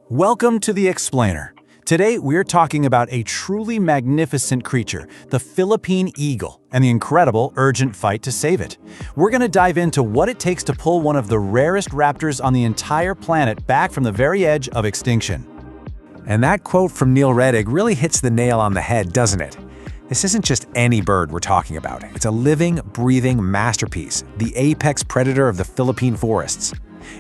Welcome to The Explainer. Today, we're talking about a truly magnificent creature, the Philippine Eagle, and the incredible, urgent fight to save it. We're going to dive into what it takes to pull one of the rarest raptors on the entire planet back from the very edge of extinction. And that quote from Neil Reddick really hits the nail on the head, doesn't it? This isn't just any bird we're talking about. It's a living, breathing masterpiece, the apex predator of the Philippine forests.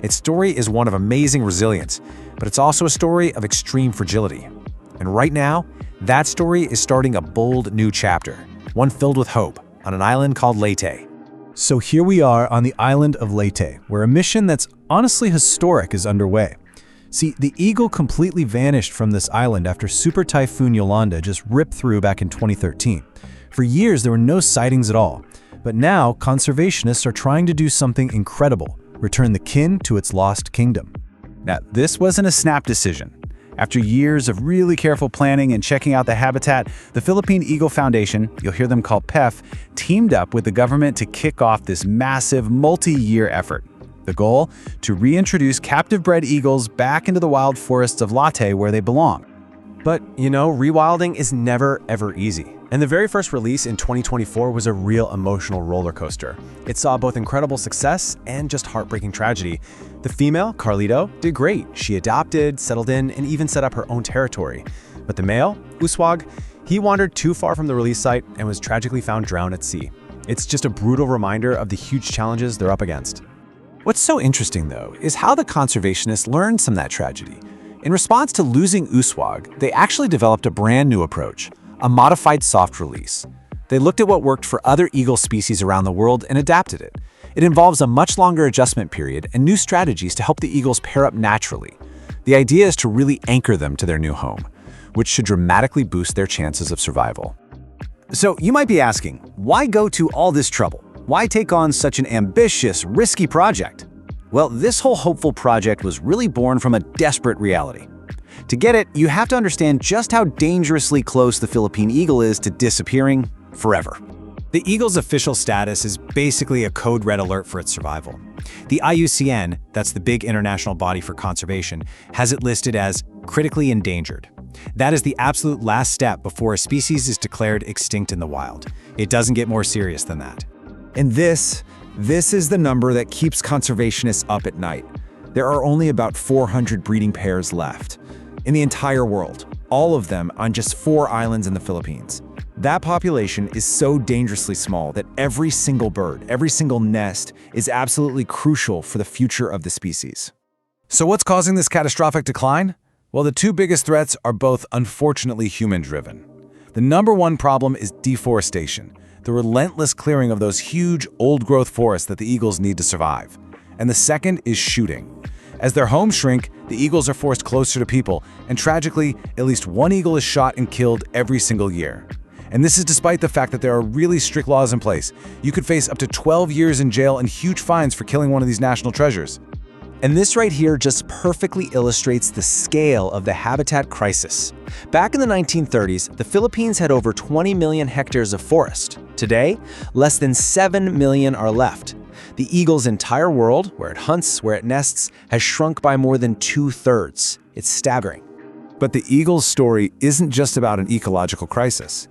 Its story is one of amazing resilience, but it's also a story of extreme fragility. And right now, that story is starting a bold new chapter, one filled with hope, on an island called Leyte. So here we are on the island of Leyte, where a mission that's honestly historic is underway. See, the eagle completely vanished from this island after Super Typhoon Yolanda just ripped through back in 2013. For years, there were no sightings at all. But now, conservationists are trying to do something incredible, return the kin to its lost kingdom. Now, this wasn't a snap decision. After years of really careful planning and checking out the habitat, the Philippine Eagle Foundation, you'll hear them called PEF, teamed up with the government to kick off this massive multi-year effort. The goal? To reintroduce captive-bred eagles back into the wild forests of Leyte where they belong. But, rewilding is never, ever easy. And the very first release in 2024 was a real emotional roller coaster. It saw both incredible success and just heartbreaking tragedy. The female, Carlito, did great. She adopted, settled in, and even set up her own territory. But the male, Uswag, he wandered too far from the release site and was tragically found drowned at sea. It's just a brutal reminder of the huge challenges they're up against. What's so interesting, though, is how the conservationists learned from that tragedy. In response to losing Uswag, they actually developed a brand new approach, a modified soft release. They looked at what worked for other eagle species around the world and adapted it. It involves a much longer adjustment period and new strategies to help the eagles pair up naturally. The idea is to really anchor them to their new home, which should dramatically boost their chances of survival. So you might be asking, why go to all this trouble? Why take on such an ambitious, risky project? Well, this whole hopeful project was really born from a desperate reality. To get it, you have to understand just how dangerously close the Philippine eagle is to disappearing forever. The eagle's official status is basically a code red alert for its survival. The IUCN, that's the big international body for conservation, has it listed as critically endangered. That is the absolute last step before a species is declared extinct in the wild. It doesn't get more serious than that. And this is the number that keeps conservationists up at night. There are only about 400 breeding pairs left in the entire world, all of them on just 4 islands in the Philippines. That population is so dangerously small that every single bird, every single nest is absolutely crucial for the future of the species. So what's causing this catastrophic decline? Well, the two biggest threats are both unfortunately human-driven. The number one problem is deforestation, the relentless clearing of those huge, old-growth forests that the eagles need to survive. And the second is shooting. As their homes shrink, the eagles are forced closer to people, and tragically, at least one eagle is shot and killed every single year. And this is despite the fact that there are really strict laws in place. You could face up to 12 years in jail and huge fines for killing one of these national treasures. And this right here just perfectly illustrates the scale of the habitat crisis. Back in the 1930s, the Philippines had over 20 million hectares of forest. Today, less than 7 million are left. The eagle's entire world, where it hunts, where it nests, has shrunk by more than 2/3. It's staggering. But the eagle's story isn't just about an ecological crisis.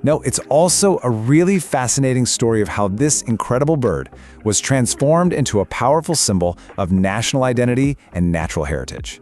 No, it's also a really fascinating story of how this incredible bird was transformed into a powerful symbol of national identity and natural heritage.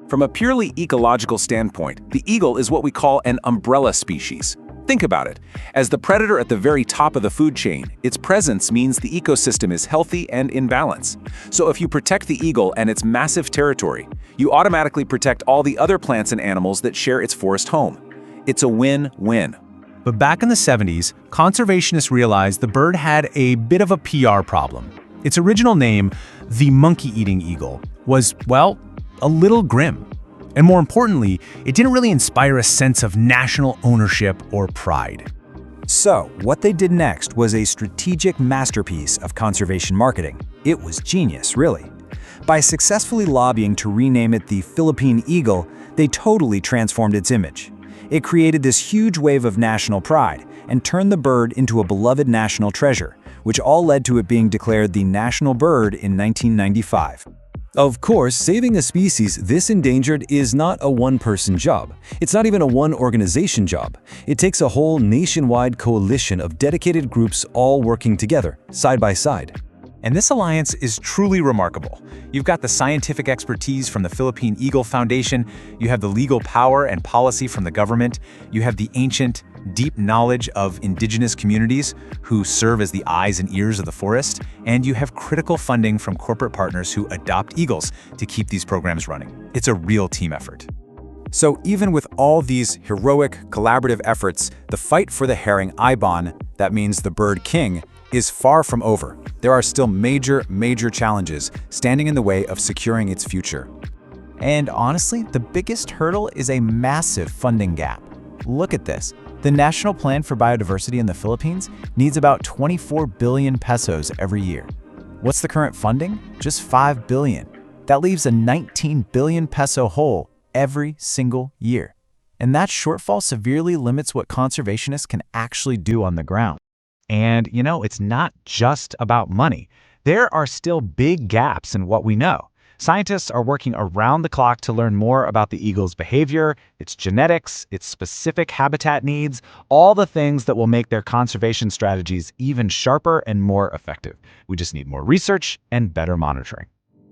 From a purely ecological standpoint, the eagle is what we call an umbrella species. Think about it. As the predator at the very top of the food chain, its presence means the ecosystem is healthy and in balance. So if you protect the eagle and its massive territory, you automatically protect all the other plants and animals that share its forest home. It's a win-win. But back in the 70s, conservationists realized the bird had a bit of a PR problem. Its original name, the monkey-eating eagle, was, well, a little grim. And more importantly, it didn't really inspire a sense of national ownership or pride. So, what they did next was a strategic masterpiece of conservation marketing. It was genius, really. By successfully lobbying to rename it the Philippine Eagle, they totally transformed its image. It created this huge wave of national pride and turned the bird into a beloved national treasure, which all led to it being declared the national bird in 1995. Of course, saving a species this endangered is not a one-person job. It's not even a one-organization job. It takes a whole nationwide coalition of dedicated groups all working together, side by side. And this alliance is truly remarkable. You've got the scientific expertise from the Philippine Eagle Foundation, you have the legal power and policy from the government, you have the ancient, deep knowledge of indigenous communities who serve as the eyes and ears of the forest, and you have critical funding from corporate partners who adopt eagles to keep these programs running. It's a real team effort. So even with all these heroic, collaborative efforts, the fight for the herring ibon, that means the bird king, is far from over. There are still major challenges standing in the way of securing its future. And honestly, the biggest hurdle is a massive funding gap. Look at this. The National Plan for Biodiversity in the Philippines needs about 24 billion pesos every year. What's the current funding? Just 5 billion. That leaves a 19 billion peso hole every single year. And that shortfall severely limits what conservationists can actually do on the ground. And, it's not just about money. There are still big gaps in what we know. Scientists are working around the clock to learn more about the eagle's behavior, its genetics, its specific habitat needs, all the things that will make their conservation strategies even sharper and more effective. We just need more research and better monitoring.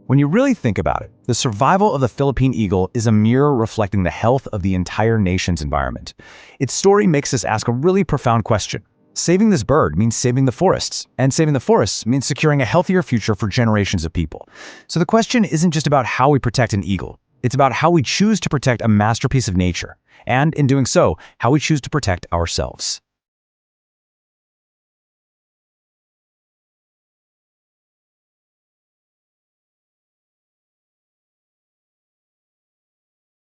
When you really think about it, the survival of the Philippine eagle is a mirror reflecting the health of the entire nation's environment. Its story makes us ask a really profound question. Saving this bird means saving the forests, and saving the forests means securing a healthier future for generations of people. So the question isn't just about how we protect an eagle, it's about how we choose to protect a masterpiece of nature, and in doing so, how we choose to protect ourselves.